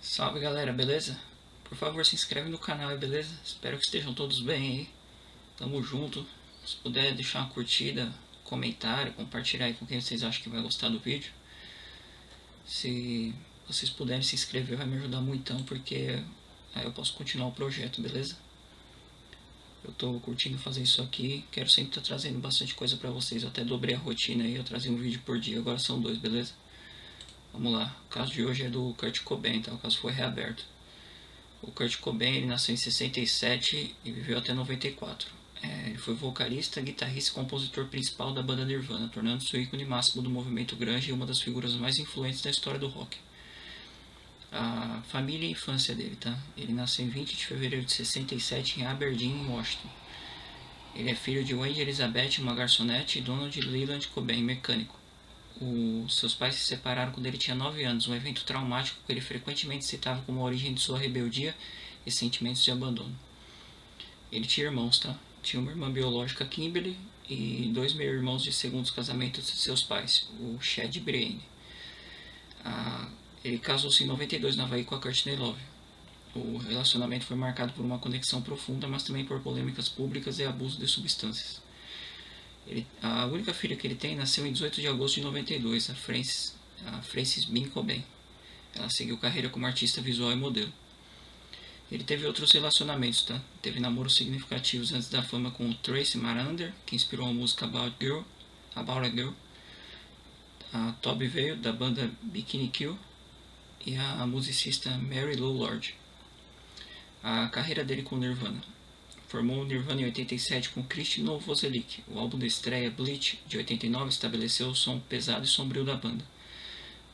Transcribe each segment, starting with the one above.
Salve galera, beleza? Por favor, se inscreve no canal aí, beleza? Espero que estejam todos bem aí. Tamo junto. Se puder deixar uma curtida, comentário, compartilhar aí com quem vocês acham que vai gostar do vídeo. Se vocês puderem se inscrever, vai me ajudar muito, porque aí eu posso continuar o projeto, beleza? Eu tô curtindo fazer isso aqui, quero sempre estar trazendo bastante coisa pra vocês. Eu até dobrei a rotina aí, eu trazia um vídeo por dia, agora são dois, beleza? Vamos lá, o caso de hoje é do Kurt Cobain, tá? O caso foi reaberto. O Kurt Cobain ele nasceu em 67 e viveu até 94. Ele foi vocalista, guitarrista e compositor principal da banda Nirvana, tornando-se o ícone máximo do movimento grunge e uma das figuras mais influentes da história do rock. A família e a infância dele, tá? Ele nasceu em 20 de fevereiro de 67 em Aberdeen, Washington. Ele é filho de Wendy Elizabeth, uma garçonete, e Donald Leland Cobain, mecânico. Seus pais se separaram quando ele tinha 9 anos, um evento traumático que ele frequentemente citava como a origem de sua rebeldia e sentimentos de abandono. Ele tinha irmãos, tá? Tinha uma irmã biológica, Kimberly, e dois meio-irmãos de segundos casamentos de seus pais, o Chad e Brienne. Ele casou-se em 92 na Havaí com a Courtney Love. O relacionamento foi marcado por uma conexão profunda, mas também por polêmicas públicas e abuso de substâncias. A única filha que ele tem nasceu em 18 de agosto de 92, a Frances Bean Cobain. Ela seguiu carreira como artista visual e modelo. Ele teve outros relacionamentos, tá? Teve namoros significativos antes da fama com o Tracy Marander, que inspirou a música About a Girl, a Toby Veil, da banda Bikini Kill, e a musicista Mary Lou Lord. A carreira dele com Nirvana. Formou o Nirvana em 87 com Christian Novoselic. O álbum de estreia, Bleach, de 89, estabeleceu o som pesado e sombrio da banda.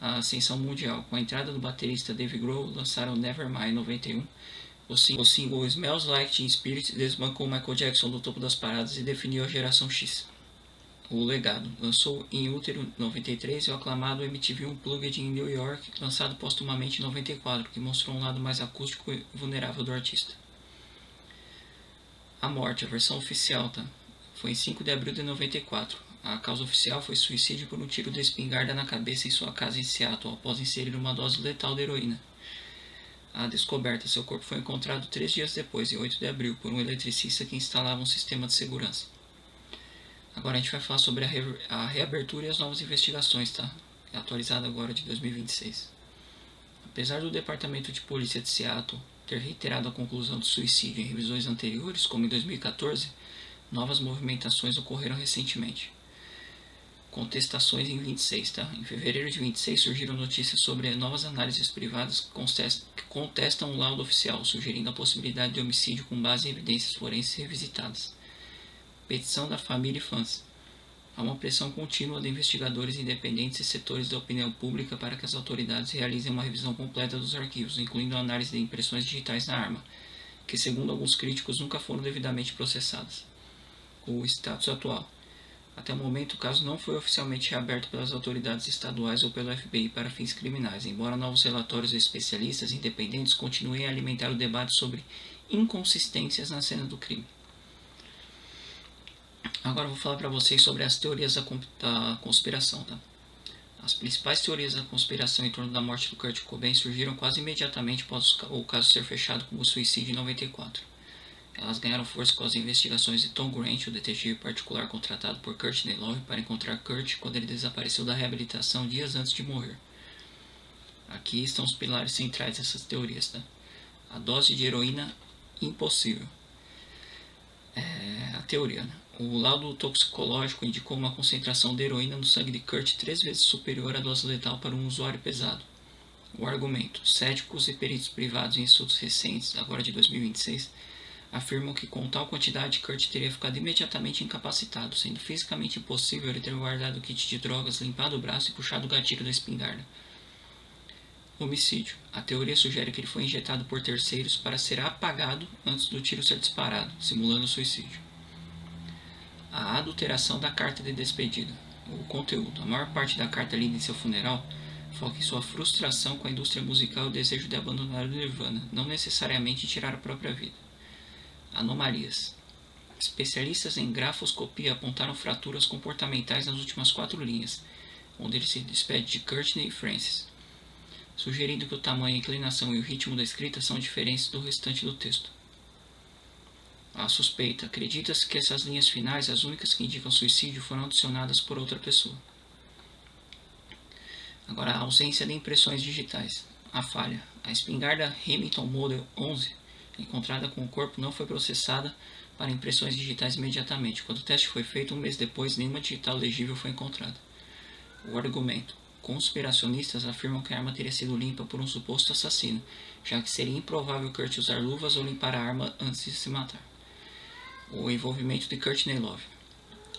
A ascensão mundial. Com a entrada do baterista Dave Grohl, lançaram Nevermind em 91. O single Smells Like Teen Spirit desbancou Michael Jackson do topo das paradas e definiu a geração X. O Legado. Lançou In Utero em 93 e o aclamado MTV Unplugged em New York, lançado postumamente em 94, que mostrou um lado mais acústico e vulnerável do artista. A morte, a versão oficial, tá? Foi em 5 de abril de 94. A causa oficial foi suicídio por um tiro de espingarda na cabeça em sua casa em Seattle, após inserir uma dose letal de heroína. A descoberta, seu corpo foi encontrado 3 dias depois, em 8 de abril, por um eletricista que instalava um sistema de segurança. Agora a gente vai falar sobre a reabertura e as novas investigações, tá? É atualizada agora de 2026. Apesar do Departamento de Polícia de Seattle ter reiterado a conclusão do suicídio em revisões anteriores, como em 2014, novas movimentações ocorreram recentemente. Contestações em 26, tá? Em fevereiro de 26 surgiram notícias sobre novas análises privadas que contestam o laudo oficial, sugerindo a possibilidade de homicídio com base em evidências forenses revisitadas. Petição da família e fãs. Há uma pressão contínua de investigadores independentes e setores da opinião pública para que as autoridades realizem uma revisão completa dos arquivos, incluindo a análise de impressões digitais na arma, que segundo alguns críticos nunca foram devidamente processadas. O status atual. Até o momento, o caso não foi oficialmente reaberto pelas autoridades estaduais ou pelo FBI para fins criminais, embora novos relatórios de especialistas independentes continuem a alimentar o debate sobre inconsistências na cena do crime. Agora eu vou falar para vocês sobre as teorias da conspiração, tá? As principais teorias da conspiração em torno da morte do Kurt Cobain surgiram quase imediatamente após o caso ser fechado como suicídio em 94. Elas ganharam força com as investigações de Tom Grant, o detetive particular contratado por Courtney Love para encontrar Kurt quando ele desapareceu da reabilitação dias antes de morrer. Aqui estão os pilares centrais dessas teorias, tá? A dose de heroína impossível. A teoria, né? O laudo toxicológico indicou uma concentração de heroína no sangue de Kurt 3 vezes superior à dose letal para um usuário pesado. O argumento. Céticos e peritos privados em estudos recentes, agora de 2026, afirmam que com tal quantidade Kurt teria ficado imediatamente incapacitado, sendo fisicamente impossível ele ter guardado o kit de drogas, limpado o braço e puxado o gatilho da espingarda. Homicídio. A teoria sugere que ele foi injetado por terceiros para ser apagado antes do tiro ser disparado, simulando suicídio. A adulteração da carta de despedida. O conteúdo. A maior parte da carta lida em seu funeral foca em sua frustração com a indústria musical e o desejo de abandonar o Nirvana, não necessariamente tirar a própria vida. Anomalias. Especialistas em grafoscopia apontaram fraturas comportamentais nas últimas 4 linhas, onde ele se despede de Courtney e Frances. sugerindo que o tamanho, a inclinação e o ritmo da escrita são diferentes do restante do texto. A suspeita. Acredita-se que essas linhas finais, as únicas que indicam suicídio, foram adicionadas por outra pessoa. Agora, a ausência de impressões digitais. A falha. A espingarda Remington Model 11, encontrada com o corpo, não foi processada para impressões digitais imediatamente. Quando o teste foi feito, um mês depois, nenhuma digital legível foi encontrada. O argumento. Conspiracionistas afirmam que a arma teria sido limpa por um suposto assassino, já que seria improvável Kurt usar luvas ou limpar a arma antes de se matar. O envolvimento de Courtney Love.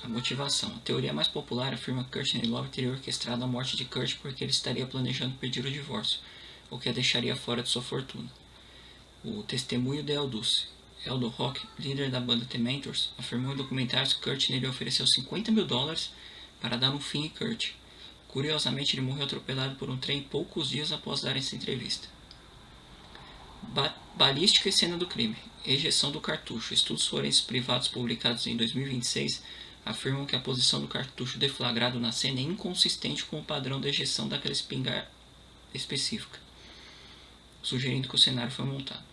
A motivação. A teoria mais popular afirma que Courtney Love teria orquestrado a morte de Kurt porque ele estaria planejando pedir o divórcio, o que a deixaria fora de sua fortuna. O testemunho de Aldous. Aldo Rock, líder da banda The Mentors, afirmou em documentários que Courtney lhe ofereceu $50 mil para dar um fim em Kurt. Curiosamente, ele morreu atropelado por um trem poucos dias após dar essa entrevista. Balística e cena do crime. Ejeção do cartucho. Estudos forenses privados publicados em 2026 afirmam que a posição do cartucho deflagrado na cena é inconsistente com o padrão de ejeção daquela espingarda específica, sugerindo que o cenário foi montado.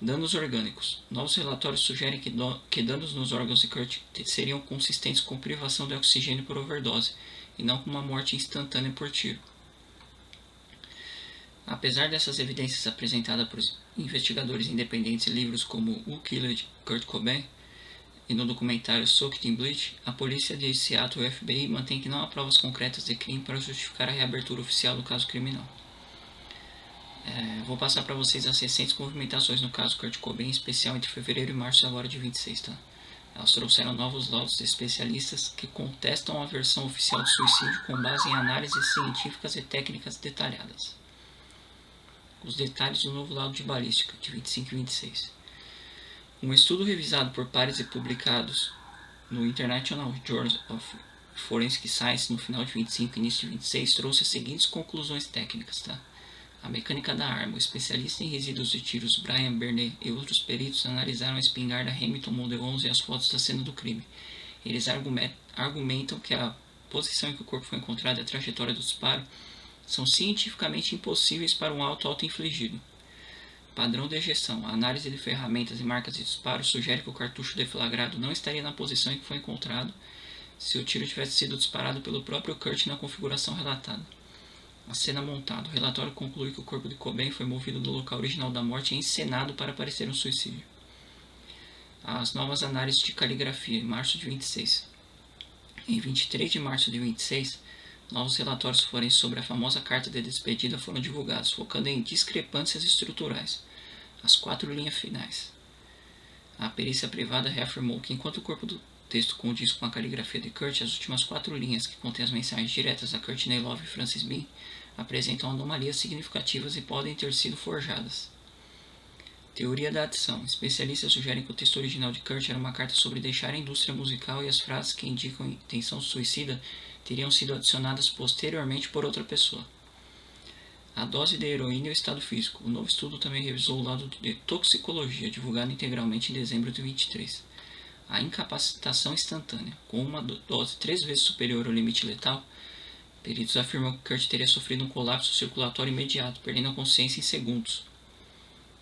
Danos orgânicos. Novos relatórios sugerem que danos nos órgãos de Kurt seriam consistentes com privação de oxigênio por overdose, e não com uma morte instantânea por tiro. Apesar dessas evidências apresentadas por investigadores independentes em livros como Who Killed Kurt Cobain e no documentário Soaked in Bleach, a polícia de Seattle e o FBI mantém que não há provas concretas de crime para justificar a reabertura oficial do caso criminal. Vou passar para vocês as recentes movimentações no caso Kurt Cobain, em especial entre fevereiro e março agora de 26, tá? Elas trouxeram novos laudos de especialistas que contestam a versão oficial do suicídio com base em análises científicas e técnicas detalhadas. Os detalhes do novo laudo de balística, de 25 e 26. Um estudo revisado por pares e publicados no International Journal of Forensic Science no final de 25 e início de 26 trouxe as seguintes conclusões técnicas, tá? A mecânica da arma. O especialista em resíduos de tiros Brian Berney e outros peritos analisaram a espingarda Remington Model 11 e as fotos da cena do crime. Eles argumentam que a posição em que o corpo foi encontrado e a trajetória do disparo são cientificamente impossíveis para um auto-infligido. Padrão de ejeção. A análise de ferramentas e marcas de disparo sugere que o cartucho deflagrado não estaria na posição em que foi encontrado se o tiro tivesse sido disparado pelo próprio Kurt na configuração relatada. A cena montada. O relatório conclui que o corpo de Cobain foi movido do local original da morte e encenado para parecer um suicídio. As novas análises de caligrafia, em março de 26. Em 23 de março de 26, novos relatórios forenses sobre a famosa carta de despedida foram divulgados, focando em discrepâncias estruturais. As 4 linhas finais. A perícia privada reafirmou que enquanto o corpo do texto condiz com a caligrafia de Kurt, as últimas 4 linhas, que contêm as mensagens diretas a Courtney Love e Francis Bean, apresentam anomalias significativas e podem ter sido forjadas. Teoria da adição. Especialistas sugerem que o texto original de Kurt era uma carta sobre deixar a indústria musical e as frases que indicam intenção suicida teriam sido adicionadas posteriormente por outra pessoa. A dose de heroína e o estado físico. O novo estudo também revisou o lado de toxicologia, divulgado integralmente em dezembro de 23. A incapacitação instantânea. Com uma dose 3 vezes superior ao limite letal, peritos afirmam que Kurt teria sofrido um colapso circulatório imediato, perdendo a consciência em segundos.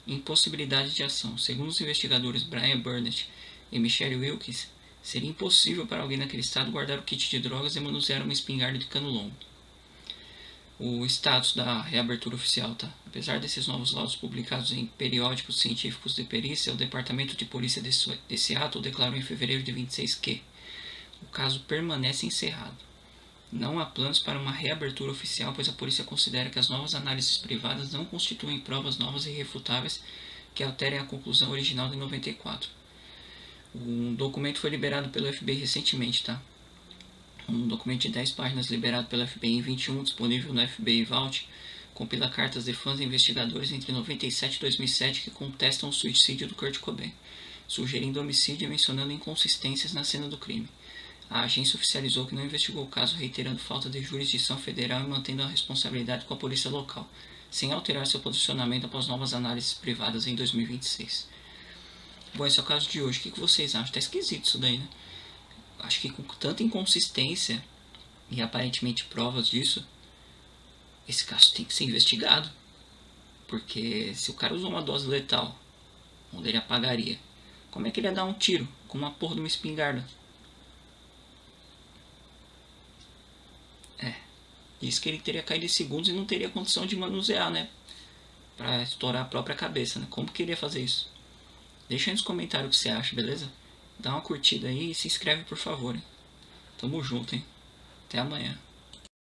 Impossibilidade de ação. Segundo os investigadores Brian Burnett e Michelle Wilkins, seria impossível para alguém naquele estado guardar o kit de drogas e manusear uma espingarda de cano longo. O status da reabertura oficial, tá? Apesar desses novos laudos publicados em periódicos científicos de perícia, o Departamento de Polícia de Seattle declarou em fevereiro de 26 que o caso permanece encerrado. Não há planos para uma reabertura oficial, pois a polícia considera que as novas análises privadas não constituem provas novas e irrefutáveis que alterem a conclusão original de 94. Um documento foi liberado pelo FBI recentemente, tá? Um documento de 10 páginas liberado pelo FBI em 21, disponível no FBI Vault, compila cartas de fãs e investigadores entre 97 e 2007 que contestam o suicídio do Kurt Cobain, sugerindo homicídio e mencionando inconsistências na cena do crime. A agência oficializou que não investigou o caso, reiterando falta de jurisdição federal e mantendo a responsabilidade com a polícia local, sem alterar seu posicionamento após novas análises privadas em 2026. Bom, esse é o caso de hoje. O que vocês acham? Tá esquisito isso daí, né? Acho que com tanta inconsistência e aparentemente provas disso, esse caso tem que ser investigado. Porque se o cara usou uma dose letal, onde ele apagaria, como é que ele ia dar um tiro com uma porra de uma espingarda? Diz que ele teria caído em segundos e não teria condição de manusear, né? Pra estourar a própria cabeça, né? Como que ele ia fazer isso? Deixa aí nos comentários o que você acha, beleza? Dá uma curtida aí e se inscreve, por favor, hein? Tamo junto, hein? Até amanhã.